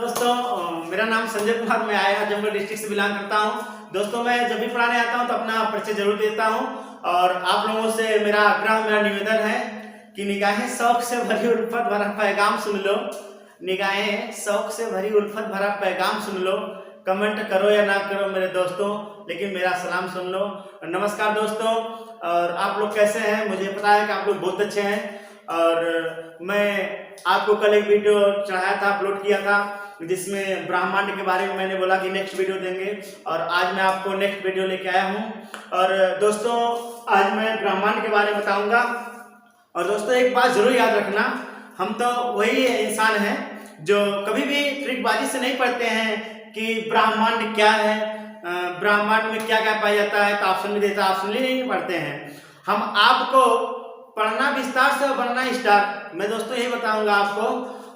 दोस्तों मेरा नाम संजय कुमार, मैं आया आजमगढ़ डिस्ट्रिक्ट से बिलोंग करता हूं। दोस्तों मैं जब भी पढ़ाने आता हूं तो अपना परिचय जरूर देता हूं और आप लोगों से मेरा आग्रह, मेरा निवेदन है कि निगाहें शौक से भरी उल्फत भरा पैगाम सुन लो। निगाहें शौक से भरी उल्फत भरा पैगाम सुन लो। कमेंट करो या ना करो मेरे दोस्तों, लेकिन मेरा सलाम सुन लो। नमस्कार दोस्तों, और आप लोग कैसे हैं? मुझे पता है कि आप लोग बहुत अच्छे हैं। और मैं आपको कल एक वीडियो चढ़ाया था, अपलोड किया था, जिसमें ब्रह्मांड के बारे में मैंने बोला कि नेक्स्ट वीडियो देंगे, और आज मैं आपको नेक्स्ट वीडियो लेके आया हूं। और दोस्तों आज मैं ब्रह्मांड के बारे में बताऊंगा। और दोस्तों एक बात जरूर याद रखना, हम तो वही इंसान हैं जो कभी भी ट्रिकबाजी से नहीं पढ़ते हैं कि ब्रह्मांड क्या है, ब्रह्मांड में क्या क्या पाया जाता है, तो ऑप्शन भी देता है, ऑप्शन नहीं पढ़ते हैं। हम आपको पढ़ना विस्तार से और बनना स्टार। मैं दोस्तों यही बताऊंगा आपको,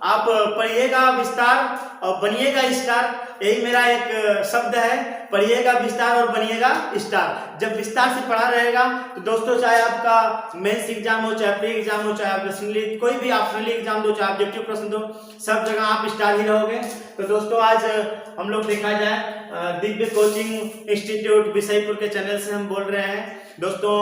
आप पढ़िएगा विस्तार और बनिएगा स्टार। यही मेरा एक शब्द है, पढ़िएगा विस्तार और बनिएगा स्टार। जब विस्तार से पढ़ा रहेगा तो दोस्तों, चाहे आपका मेंस एग्जाम हो, चाहे प्री एग्जाम हो, चाहे आप कोई भी ऑप्शनली एग्जाम दो, चाहे ऑब्जेक्टिव प्रश्न दो, सब जगह आप स्टार ही रहोगे। तो दोस्तों आज हम लोग देखा जाए दिव्य कोचिंग इंस्टीट्यूट बिसईपुर के चैनल से हम बोल रहे हैं दोस्तों।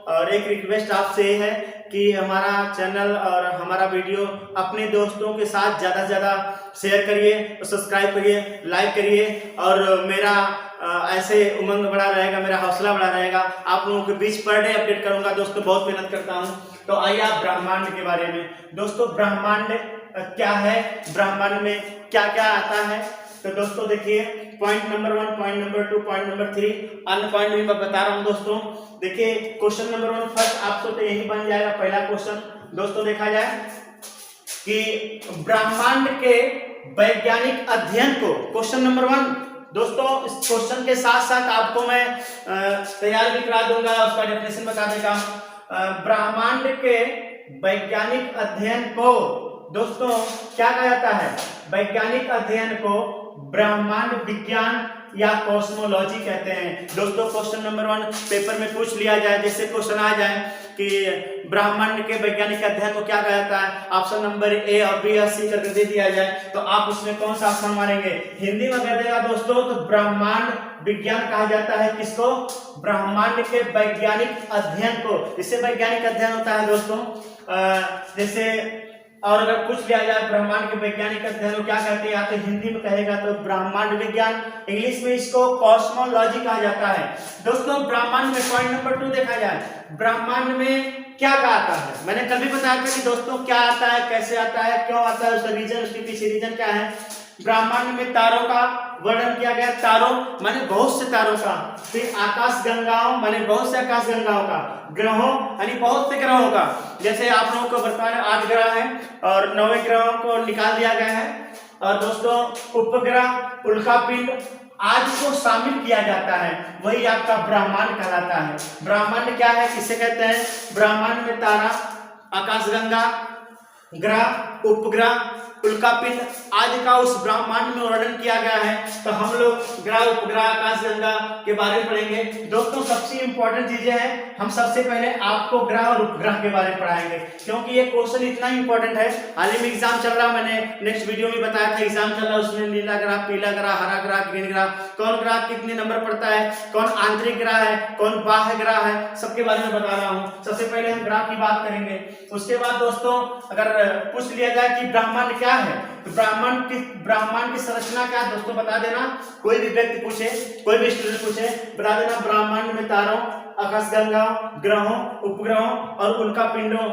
और एक रिक्वेस्ट आपसे ये है कि हमारा चैनल और हमारा वीडियो अपने दोस्तों के साथ ज़्यादा से ज़्यादा शेयर करिए, सब्सक्राइब करिए, लाइक करिए, और मेरा ऐसे उमंग बढ़ा रहेगा, मेरा हौसला बढ़ा रहेगा। आप लोगों के बीच पर डे अपडेट करूंगा दोस्तों, बहुत मेहनत करता हूं। तो आइए आप ब्रह्मांड के बारे में। दोस्तों ब्रह्मांड क्या है, ब्रह्मांड में क्या क्या आता है, तो दोस्तों देखिए point number 1, point number 2, point number 3, अन्य पॉइंट भी मैं बता रहा हूं दोस्तों। देखिए क्वेश्चन नंबर 1 फर्स्ट आपको तो यही बन जाएगा पहला क्वेश्चन। दोस्तों देखा जाए कि ब्रह्मांड के वैज्ञानिक अध्ययन को, क्वेश्चन नंबर 1 दोस्तों, इस क्वेश्चन के साथ साथ आपको मैं तैयार भी करा दूंगा, उसका डेफिनेशन बता देगा। ब्रह्मांड के वैज्ञानिक अध्ययन को दोस्तों क्या कहा जाता है? वैज्ञानिक अध्ययन को ब्रह्मांड विज्ञान या कॉस्मोलॉजी कहते हैं। दोस्तों क्वेश्चन नंबर 1 पेपर में पूछ लिया जाए, जैसे क्वेश्चन आ जाए कि ब्रह्मांड के वैज्ञानिक अध्ययन को क्या कहा जाता है, ऑप्शन नंबर ए और बी और सी करके दे दिया जाए, तो आप उसमें कौन सा ऑप्शन मारेंगे? हिंदी में कर देगा दोस्तों, तो ब्रह्मांड विज्ञान कहा जाता है किसको? ब्रह्मांड के वैज्ञानिक अध्ययन को। इससे वैज्ञानिक अध्ययन होता है दोस्तों, जैसे और अगर पूछ लिया जाए ब्रह्मांड के वैज्ञानिक अध्ययन को क्या कहते हैं, या तो हिंदी में कहेगा तो ब्रह्मांड विज्ञान, इंग्लिश में इसको कॉस्मोलॉजी कहा जाता है। दोस्तों ब्रह्मांड में पॉइंट नंबर 2 देखा जाए, ब्रह्मांड में क्या क्या आता है। मैंने कल भी बताया था कि दोस्तों क्या आता है, कैसे आता है, क्यों आता है, उसका रीजन, उसके पीछे रीजन क्या है। ब्रह्मांड में तारों का वर्णन किया गया, तारों माने बहुत से तारों का, फिर आकाश गंगाओं माने बहुत से आकाश गंगाओं का, ग्रहों यानी बहुत से ग्रहों का। जैसे आप लोगों को वर्तमान में 8 ग्रह हैं और 9वें ग्रहों को निकाल दिया गया है। और दोस्तों उपग्रह, उल्कापिंड आदि को शामिल किया जाता है, वही आपका ब्रह्मांड कहलाता है। ब्रह्मांड क्या है, किसे कहते हैं? ब्रह्मांड में तारा, आकाशगंगा, ग्रह, उपग्रह, उल्कापिंड आदि का उस ब्रह्मांड में वर्णन किया गया है। तो हम लोग ग्रह, उपग्रह, आकाशगंगा के बारे में पढ़ेंगे। दोस्तों सबसे इंपॉर्टेंट चीजें हैं, हम सबसे पहले आपको ग्रह और उपग्रह के बारे में पढ़ाएंगे, क्योंकि ये क्वेश्चन इतना इंपॉर्टेंट है। हाल ही में एग्जाम चल रहा, मैंने नेक्स्ट वीडियो में बताया था, एग्जाम चल रहा, उसमें नीला ग्रह, पीला ग्रह, हरा ग्रह, ग्रीन ग्रह, कौन ग्रह कितने नंबर पड़ता है, कौन आंतरिक ग्रह है, कौन बाह्य ग्रह है, सबके बारे में बता रहा हूँ। सबसे पहले हम ग्रह की बात करेंगे, उसके बाद दोस्तों अगर पूछ लिया जाए कि ब्रह्मांड क्या है, तो ब्रह्मांड की संरचना क्या है दोस्तों बता देना। कोई भी व्यक्ति पूछे, कोई भी स्टूडेंट पूछे, बता देना ब्रह्मांड में तारों, आकाशगंगाओं, ग्रहों, उपग्रहों और उनका पिंडों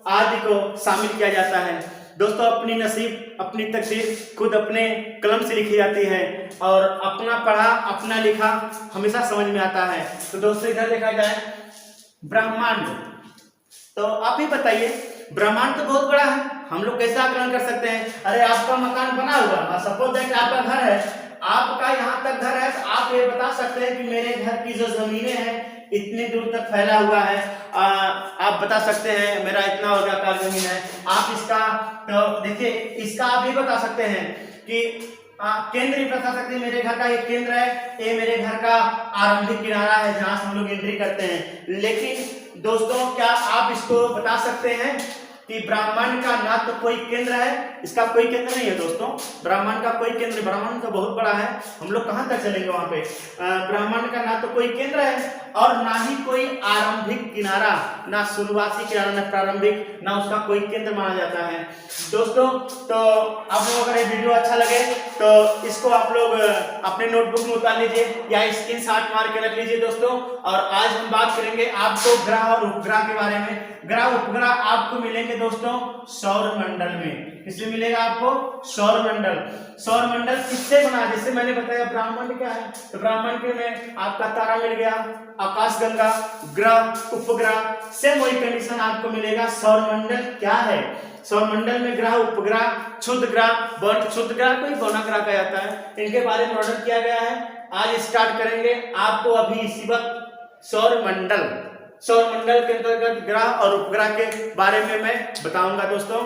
आदि को शामिल किया जाता है। दोस्तों अपनी नसीब, अपनी तकदीर खुद अपने कलम से लिखी जाती है, और अपना पढ़ा, अपना लिखा हमेशा समझ में आता है। तो दोस्तों इधर देखा जाए ब्रह्मांड, तो आप ही बताइए, ब्रह्मांड तो बहुत बड़ा है, हम लोग कैसे आकलन कर सकते हैं? अरे आपका मकान बना हुआ, सपोज दैट आपका घर है, आपका यहाँ तक घर है, तो आप ये बता सकते हैं कि मेरे घर की जो जमीनें हैं इतनी दूर तक फैला हुआ है। आप बता सकते हैं मेरा इतना वर्गाकार जमीन है। आप इसका तो देखिए, इसका आप ये बता सकते हैं कि केंद्र ही बता सकते हैं, मेरे घर का एक केंद्र है, ये मेरे घर का आरंभिक किनारा है जहां से हम लोग एंट्री करते हैं। लेकिन दोस्तों क्या आप इसको बता सकते हैं कि ब्रह्मांड का ना तो कोई केंद्र है, इसका कोई केंद्र नहीं है दोस्तों, ब्रह्मांड का कोई केंद्र, ब्रह्मांड तो बहुत बड़ा है, हम लोग कहां तक चलेंगे वहां पे। ब्रह्मांड का ना तो कोई केंद्र है और ना ही कोई आरंभिक किनारा, ना शुरुआती किनारा ना प्रारंभिक, ना उसका कोई केंद्र माना जाता है दोस्तों। तो आप लोगों को अगर ये वीडियो अच्छा लगे तो इसको आप लोग अपने नोटबुक में उतार लीजिए या स्क्रीनशॉट मार के रख लीजिए दोस्तों। और आज हम बात करेंगे आपको ग्रह और उपग्रह के बारे में। ग्रह उपग्रह आपको मिलेंगे दोस्तों सौर मंडल में। किसमें मिलेगा आपको? सौर मंडल। सौर मंडल किससे बना? जैसे मैंने बताया ब्रह्मांड क्या है, तो ब्रह्मांड के में आपका तारा मिल गया, आकाशगंगा, ग्रह, उपग्रह, सेम वही कंडीशन आपको मिलेगा। सौर मंडल क्या है? सौर मंडल में ग्रह, उपग्रह, क्षुद्र ग्रह, क्षुद्र ग्रह को ही गौण ग्रह कहा जाता है, इनके बारे में ऑर्डर किया गया है। आज स्टार्ट करेंगे आपको अभी इसी वक्त सौर मंडल, सौर मंडल के अंतर्गत ग्रह और उपग्रह के बारे में मैं बताऊंगा दोस्तों।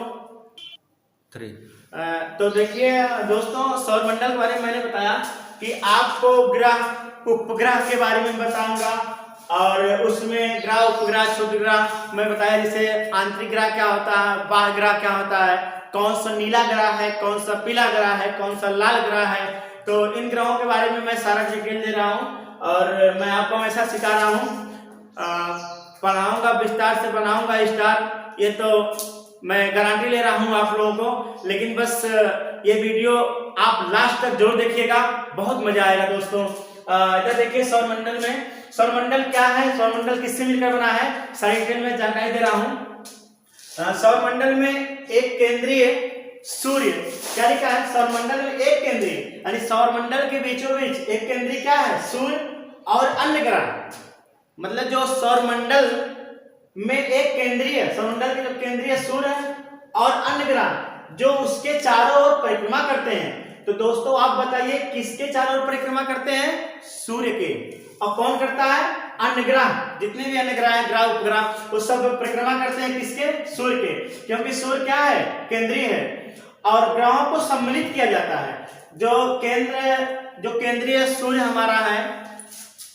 तो देखिए दोस्तों, सौर मंडल के बारे में मैंने बताया कि आपको ग्रह उपग्रह के बारे में बताऊंगा और उसमें ग्रह उपग्रह क्षुद्र ग्रह मैं बताया, जैसे आंतरिक ग्रह क्या होता है, बाह्य ग्रह क्या होता है, कौन सा नीला ग्रह है, कौन सा पीला ग्रह है, कौन सा लाल ग्रह है। तो इन ग्रहों के बारे में मैं सारा डिटेल दे रहा हूँ और मैं आपको हमेशा सिखा रहा हूँ, पढ़ाऊंगा विस्तार से, बनाऊंगा स्टार, ये तो मैं गारंटी ले रहा हूं आप लोगों को। लेकिन बस ये वीडियो आप लास्ट तक जरूर देखिएगा, बहुत मजा आएगा दोस्तों। इधर देखिए सौर मंडल में, सौर मंडल क्या है, सौर मंडल किससे मिलकर बना है, सारी डिटेल में जानकारी दे रहा हूं। सौर मंडल में एक केंद्रीय सूर्य, क्या लिखा है, सौर मंडल में एक केंद्रीय, यानी सौर मंडल के बीचों बीच एक केंद्रीय क्या है, सूर्य और अन्य ग्रह। मतलब जो सौर मंडल में एक केंद्रीय, सौरमंडल के जो केंद्रीय सूर्य है और अन्य ग्रह जो उसके चारों ओर परिक्रमा करते हैं। तो दोस्तों आप बताइए किसके चारों ओर परिक्रमा करते हैं? सूर्य के। और कौन करता है? अन्य ग्रह, जितने भी अन्य ग्रह हैं, ग्रह उपग्रह, वो सब परिक्रमा करते हैं किसके? सूर्य के। क्योंकि सूर्य क्या है? केंद्रीय है और ग्रहों को सम्मिलित किया जाता है। जो केंद्रीय सूर्य हमारा है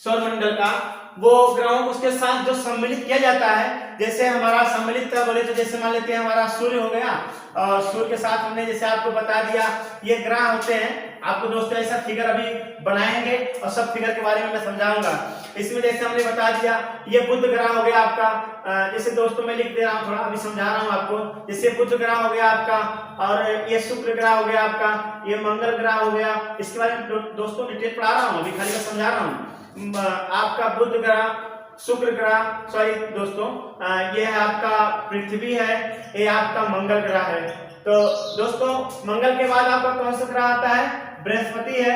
सौरमंडल का, वो ग्रहों को उसके साथ जो सम्मिलित किया जाता है, जैसे हमारा सम्मिलित बोले तो जैसे मान लेते हैं हमारा सूर्य हो गया और सूर्य के साथ हमने जैसे आपको बता दिया ये ग्रह होते हैं। आपको दोस्तों ऐसा फिगर अभी बनाएंगे और सब फिगर के बारे में मैं समझाऊंगा। इसमें जैसे हमने बता दिया ये बुध ग्रह हो गया आपका, जैसे दोस्तों मैं लिख दे रहा हूँ, थोड़ा अभी समझा रहा हूँ आपको। जैसे बुध ग्रह हो गया आपका और ये शुक्र ग्रह हो गया आपका, ये मंगल ग्रह हो गया। इसके बारे में दोस्तों डिटेल पढ़ा रहा हूँ, अभी खाली मैं समझा रहा हूँ। आपका बुध ग्रह, शुक्र ग्रह, सॉरी दोस्तों ये है आपका पृथ्वी है, ये आपका मंगल ग्रह है। तो दोस्तों मंगल के बाद आपका कौन सा ग्रह आता है? बृहस्पति है।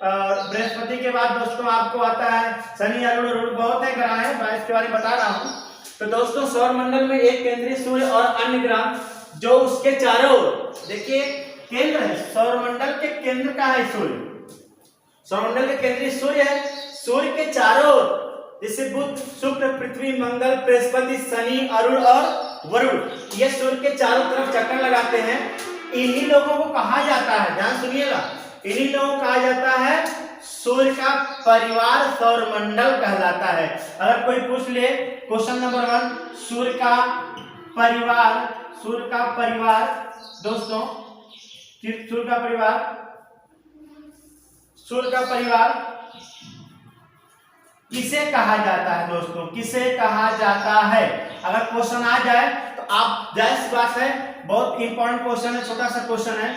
बृहस्पति के बाद दोस्तों आपको आता है शनि, अरुण, बहुत है ग्रह है, मैं इसके बारे में बता रहा हूँ। तो दोस्तों सौर मंडल में एक केंद्रीय सूर्य और अन्य ग्रह जो उसके चारों ओर, देखिए केंद्र है, सौर मंडल के केंद्र का है सूर्य, सौर मंडल के केंद्रीय सूर्य है, सूर्य के चारों ओर जैसे बुध, शुक्र, पृथ्वी, मंगल, बृहस्पति, शनि, अरुण और वरुण, ये सूर्य के चारों तरफ चक्कर लगाते हैं। इन्हीं लोगों को कहा जाता है, ध्यान सुनिएगा, इन्हीं लोगों को कहा जाता है सूर्य का परिवार, सौर मंडल कहलाता है। अगर कोई पूछ ले क्वेश्चन नंबर 1, सूर्य का परिवार, सूर्य का परिवार दोस्तों, सूर्य का परिवार, सूर्य का परिवार किसे कहा जाता है दोस्तों, किसे कहा जाता है? अगर क्वेश्चन आ जाए तो आप, जाहिर सी बात है, बहुत इंपॉर्टेंट क्वेश्चन है, छोटा सा क्वेश्चन है,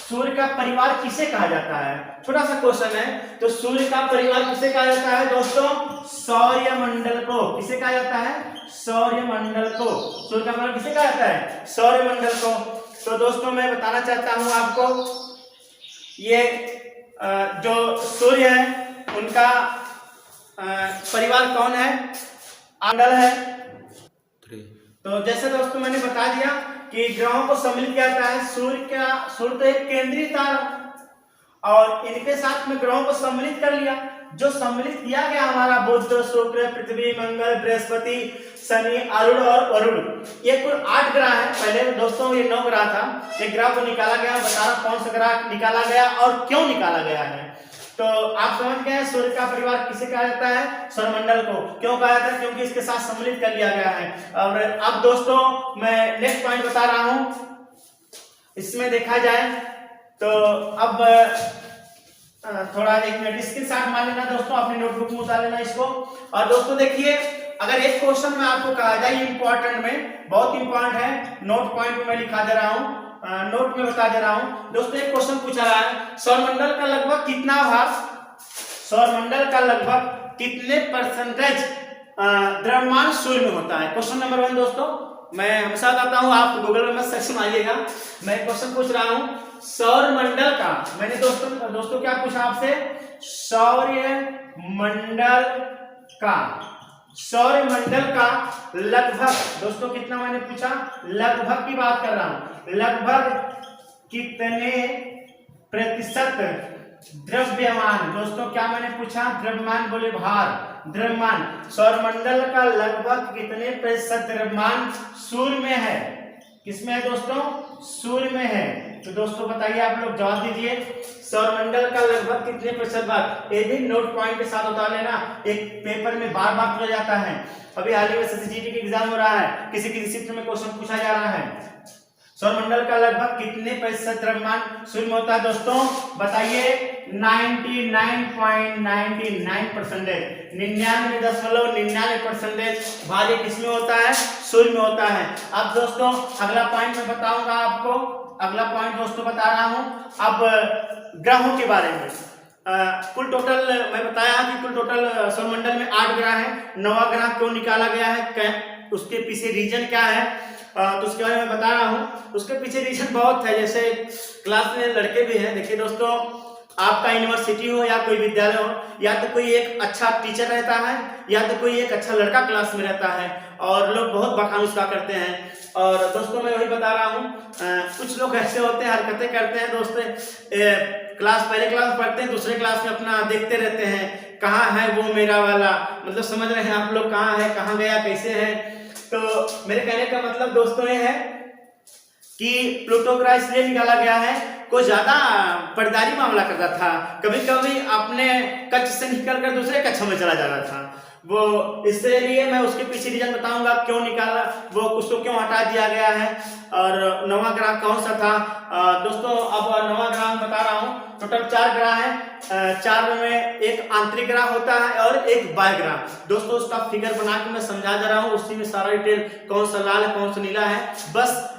सूर्य का परिवार किसे कहा जाता है? छोटा सा क्वेश्चन है। तो सूर्य का परिवार किसे कहा जाता है दोस्तों? सौरमंडल को। किसे कहा जाता है? सौरमंडल को। सूर्य का परिवार किसे कहा जाता है? सौरमंडल को। तो दोस्तों मैं बताना चाहता हूं आपको, ये जो सूर्य है उनका परिवार कौन है? मंडल है। तो जैसे दोस्तों मैंने बता दिया कि ग्रहों को सम्मिलित किया जाता है। सूर्य तो एक केंद्रीय तारा और इनके साथ में ग्रहों को सम्मिलित कर लिया। जो सम्मिलित किया गया हमारा बुध, शुक्र, पृथ्वी, मंगल, बृहस्पति, शनि, अरुण और वरुण, ये कुल 8 ग्रह है। पहले दोस्तों ये 9 ग्रह था, एक ग्रह को निकाला गया, बता रहा कौन सा ग्रह निकाला गया और क्यों निकाला गया है। तो आप समझ गए सूर्य का परिवार किसे कहा जाता है? सौरमंडल को। क्यों कहा जाता है? क्योंकि इसके साथ सम्मिलित कर लिया गया है। और अब दोस्तों मैं नेक्स्ट पॉइंट बता रहा हूं, इसमें देखा जाए तो अब थोड़ा एक मिनट स्क्रीनशॉट मार लेना दोस्तों, अपनी नोटबुक में उतार लेना इसको। और दोस्तों देखिए, अगर एक क्वेश्चन में आपको कहा जाए इंपॉर्टेंट में, बहुत इंपॉर्टेंट है, नोट पॉइंट में मैं लिखा दे रहा हूं, नोट में बता दे रहा हूं दोस्तों। एक क्वेश्चन पूछा रहा है, सौरमंडल का लगभग कितना भाग, सौरमंडल का लगभग कितने परसेंटेज द्रव्यमान सूर्य में होता है? क्वेश्चन नंबर 1 दोस्तों, मैं हमेशा बताता हूं, आप गूगल में मत सर्च मारिएगा, मैं क्वेश्चन पूछ रहा हूं सौरमंडल का। मैंने दोस्तों क्या पूछा आपसे? सौरमंडल का, सौरमंडल का लगभग दोस्तों कितना मैंने पूछा? लगभग की बात कर रहा हूं, लगभग कितने प्रतिशत द्रव्यमान, दोस्तों क्या मैंने पूछा? द्रव्यमान बोले भार, द्रव्यमान, सौरमंडल का लगभग कितने प्रतिशत द्रव्यमान सूर्य में है? किसमें है दोस्तों? सूर्य में है। तो दोस्तों बताइए, आप लोग जवाब दीजिए, सौरमंडल का लगभग कितने प्रतिशत भाग? ये भी नोट पॉइंट के साथ उतार लेना, एक पेपर में बार बार पूछा जाता है। अभी हाल ही में SSGT के एग्जाम हो रहा है, किसी किसी शिफ्ट में क्वेश्चन पूछा जा रहा है, सौरमंडल का लगभग कितने प्रतिशत द्रव्यमान सूर्य में होता है? दोस्तों बताइए, 99.99%, 99.99% भार किसमें होता है? सूर्य में होता है। अब दोस्तों अगला पॉइंट मैं बताऊंगा आपको, अगला पॉइंट दोस्तों बता रहा हूं अब ग्रहों के बारे में। कुल टोटल मैं बताया कि कुल टोटल सौरमंडल में 8 ग्रह हैं। 9वां ग्रह क्यों निकाला गया है, उसके पीछे रीजन क्या है, तो उसके बारे में बता रहा हूं। उसके पीछे रीजन बहुत है, जैसे क्लास में लड़के भी हैं। देखिए दोस्तों, आपका यूनिवर्सिटी हो या कोई विद्यालय हो, या तो कोई एक अच्छा टीचर रहता है, या तो कोई एक अच्छा लड़का क्लास में रहता है, और लोग बहुत बखान उसका करते हैं। और दोस्तों मैं वही बता रहा हूँ, कुछ लोग ऐसे होते हैं, हरकतें करते हैं दोस्तों, पहले क्लास पढ़ते हैं, दूसरे क्लास में अपना देखते रहते हैं, कहाँ है वो मेरा वाला, मतलब समझ रहे हैं आप लोग, कहाँ है, कहाँ गया, कैसे है। तो मेरे कहने का मतलब दोस्तों ये है कि प्लूटो ग्रह इसलिए निकाला गया है, कोई ज्यादा पटदारी मामला करता था, कभी कभी अपने कक्ष से निकलकर दूसरे कक्ष में चला जाता था वो, इसलिए मैं उसके पीछे रीजन बताऊंगा क्यों निकाला, वो उसको क्यों हटा दिया गया है, और 9वां ग्रह कौन सा था। दोस्तों अब 9वां ग्रह बता रहा हूँ, टोटल 4 ग्रह हैं, 4 में एक आंतरिक ग्रह होता है और एक बाह्य ग्रह। दोस्तों उसका फिगर बना के मैं समझा दे रहा हूँ, उसी में सारा डिटेल, कौन सा लाल है कौन सा नीला है, बस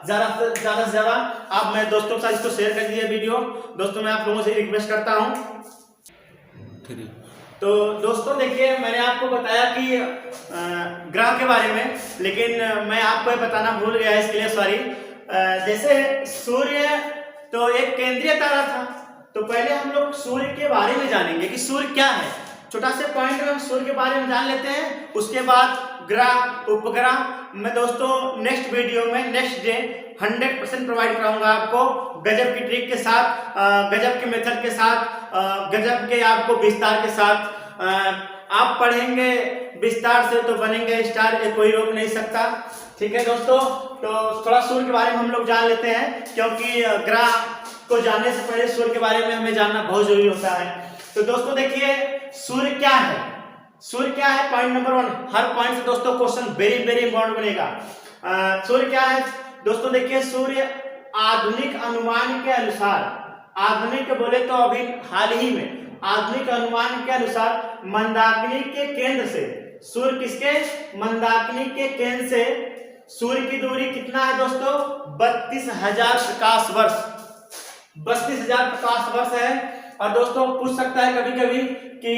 ज्यादा से ज्यादा आप मैं दोस्तों के साथ इसको शेयर कर दिए वीडियो। दोस्तों मैं आप लोगों से रिक्वेस्ट करता हूँ। तो दोस्तों देखिए, मैंने आपको बताया कि ग्रह के बारे में, लेकिन मैं आपको बताना भूल गया, इसके लिए सॉरी। जैसे सूर्य तो एक केंद्रीय तारा था, तो पहले हम लोग सूर्य के बारे में जानेंगे कि सूर्य क्या है। छोटा से पॉइंट में हम सूर्य के बारे में जान लेते हैं, उसके बाद ग्रह, उपग्रह मैं दोस्तों नेक्स्ट वीडियो में नेक्स्ट डे 100% प्रोवाइड कराऊंगा आपको, गजब की ट्रिक के साथ, गजब के मेथड के साथ, गजब के आपको विस्तार के साथ। आप पढ़ेंगे विस्तार से तो बनेंगे स्टार, ये कोई रोक नहीं सकता। ठीक है दोस्तों, तो थोड़ा सूर्य के बारे में हम लोग जान लेते हैं, क्योंकि ग्रह को जानने से पहले सूर्य के बारे में हमें जानना बहुत जरूरी होता है। तो दोस्तों देखिए, सूर्य क्या है, सूर्य क्या है, पॉइंट नंबर 1। हर पॉइंट से दोस्तों क्वेश्चन वेरी इंपॉर्टेंट बनेगा। सूर्य क्या है दोस्तों? देखिए, सूर्य आधुनिक अनुमान के अनुसार, आधुनिक बोले तो अभी हाल ही में, आधुनिक अनुमान के अनुसार मंदाकिनी के केंद्र से, सूर्य किसके, मंदाकिनी के केंद्र से सूर्य की दूरी कितना है दोस्तों? 32,000 प्रकाश वर्ष, 32,000 प्रकाश वर्ष है। और दोस्तों पूछ सकता है कभी कभी कि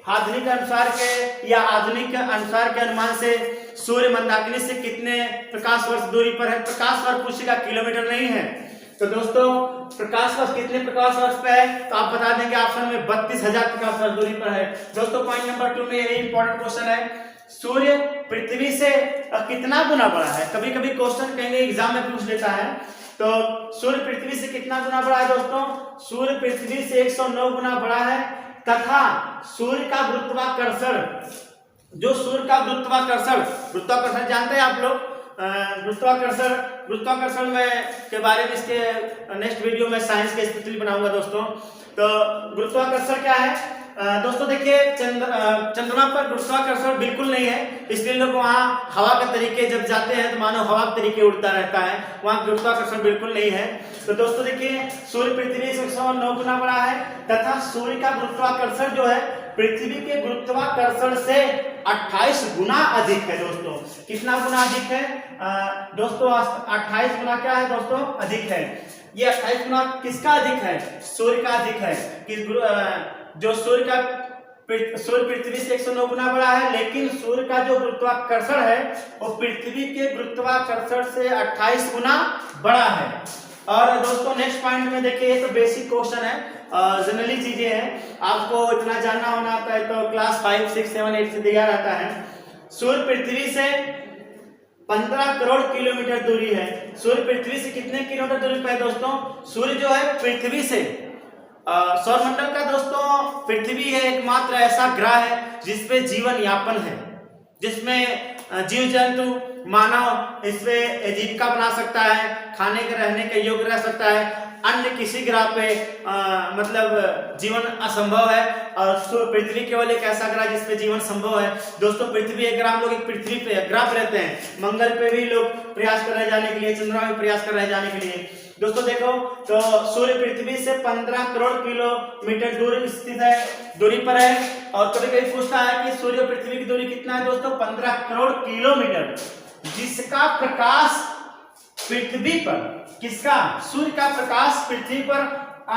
आधुनिक अनुसार के या आधुनिक अनुसार के अनुमान से सूर्य मंदाकिनी से कितने प्रकाश वर्ष दूरी पर है। प्रकाश वर्ष पूछेगा, किलोमीटर नहीं है। तो दोस्तों प्रकाश वर्ष कितने प्रकाश वर्ष पे है, तो आप बता देंगे ऑप्शन में 32,000 प्रकाश वर्ष दूरी पर है। दोस्तों पॉइंट नंबर 2 में यही इंपॉर्टेंट क्वेश्चन है, सूर्य पृथ्वी से कितना गुना बड़ा है। कभी कभी क्वेश्चन कहेंगे एग्जाम में पूछ लेता है, तो सूर्य पृथ्वी से कितना गुना बड़ा है दोस्तों? सूर्य पृथ्वी से 109 गुना बड़ा है, तथा सूर्य का गुरुत्वाकर्षण, जो सूर्य का गुरुत्वाकर्षण जानते हैं आप लोग, गुरुत्वाकर्षण में के बारे में इसके नेक्स्ट वीडियो में साइंस के स्पेशली बनाऊंगा दोस्तों। तो गुरुत्वाकर्षण क्या है दोस्तों, देखिए चंद्रमा पर गुरुत्वाकर्षण बिल्कुल नहीं है, इसलिए लोग वहाँ हवा के तरीके जब जाते हैं तो मानो हवा के तरीके उड़ता रहता है, वहाँ गुरुत्वाकर्षण बिल्कुल नहीं है। तो दोस्तों देखिए सूर्य पृथ्वी से 109 गुना बड़ा है तथा सूर्य का गुरुत्वाकर्षण जो है पृथ्वी के गुरुत्वाकर्षण से 28 गुना अधिक है दोस्तों। कितना गुना अधिक है दोस्तों? 28 गुना क्या है दोस्तों? अधिक है। ये 28 गुना किसका अधिक है? सूर्य का अधिक है। कि जो सूर्य पृथ्वी से 109 गुना बड़ा है, लेकिन सूर्य का जो गुरुत्वाकर्षण है वो पृथ्वी के गुरुत्वाकर्षण से 28 गुना बड़ा है। और दोस्तों नेक्स्ट पॉइंट में देखिए, ये तो बेसिक क्वेश्चन है, जनरली चीजें हैं, आपको इतना जानना होना आता है तो क्लास 5, 6, 7, 8 से दिया रहता है। सूर्य पृथ्वी से 15 करोड़ किलोमीटर दूरी है। सूर्य पृथ्वी से कितने किलोमीटर दूरी पर है दोस्तों? सूर्य जो है पृथ्वी से सौरमंडल का दोस्तों पृथ्वी है एकमात्र ऐसा ग्रह है जिसपे जीवन यापन है, जिसमें जीव जंतु मानव इसमें जीविका बना सकता है, खाने के रहने के योग्य रह सकता है। अन्य किसी ग्रह पे मतलब जीवन असंभव है और पृथ्वी केवल एक ऐसा ग्रह जिसपे जीवन संभव है। दोस्तों पृथ्वी एक ग्रह, हम लोग एक पृथ्वी पे ग्रह पे रहते हैं, मंगल पे भी लोग प्रयास कर रहे जाने के लिए, चंद्रमा में प्रयास कर रहे जाने के लिए। दोस्तों देखो तो सूर्य पृथ्वी से 15 करोड़ किलोमीटर दूर स्थित है, दूरी पर है। और कभी कभी पूछता है कि सूर्य पृथ्वी की दूरी कितना है दोस्तों? 15 करोड़ किलोमीटर, जिसका प्रकाश पृथ्वी पर, किसका? सूर्य का प्रकाश पृथ्वी पर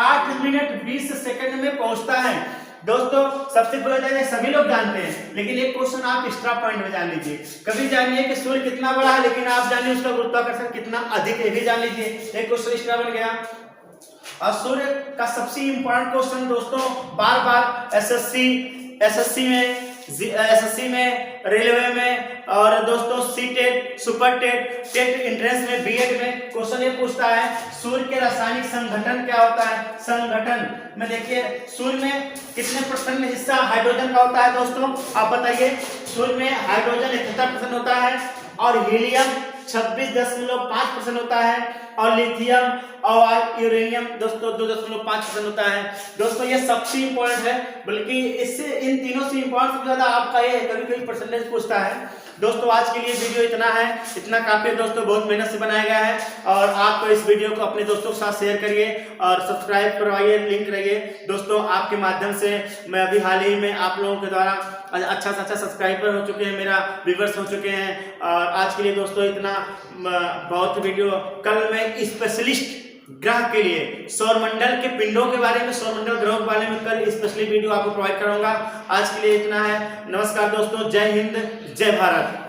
8 मिनट 20 सेकंड में पहुंचता है। दोस्तों सबसे पहले सभी लोग जानते हैं, लेकिन एक क्वेश्चन आप एक्स्ट्रा पॉइंट में जान लीजिए। कभी जानिए कि सूर्य कितना बड़ा है, लेकिन आप जानिए उसका गुरुत्वाकर्षण कितना अधिक है, भी जान लीजिए। एक क्वेश्चन एक्स्ट्रा बन गया। और सूर्य का सबसे इंपॉर्टेंट क्वेश्चन दोस्तों बार बार एसएससी में, रेलवे में और दोस्तों सीटेट, सुपर टेट एंट्रेंस में, बीएड में क्वेश्चन ये पूछता है सूर्य के रासायनिक संगठन क्या होता है। संगठन में देखिए सूर्य में कितने परसेंट हिस्सा हाइड्रोजन का होता है दोस्तों? आप बताइए। सूर्य में हाइड्रोजन 71% होता है और हीलियम 26.5% होता है और लिथियम और यूरेनियम दोस्तों 2.5% होता है। दोस्तों ये सबसे इंपॉर्टेंट है, बल्कि इससे इन तीनों से इंपॉर्टेंट ज्यादा आपका ये कभी परसेंटेज पूछता है। दोस्तों आज के लिए वीडियो इतना है, इतना काफी है दोस्तों, बहुत मेहनत से बनाया गया है। और आप इस वीडियो को अपने दोस्तों के साथ शेयर करिए और सब्सक्राइब करवाइए, लिंक रहिए दोस्तों। आपके माध्यम से मैं अभी हाल ही में आप लोगों के द्वारा अच्छा से अच्छा सब्सक्राइबर हो चुके हैं, मेरा व्यूअर्स हो चुके हैं। और आज के लिए दोस्तों इतना, बहुत वीडियो कल मैं स्पेशलिस्ट ग्रह के लिए सौरमंडल के पिंडों के बारे में, सौरमंडल ग्रहों के बारे में कल स्पेशली वीडियो आपको प्रोवाइड करूंगा। आज के लिए इतना है। नमस्कार दोस्तों, जय हिंद, जय भारत।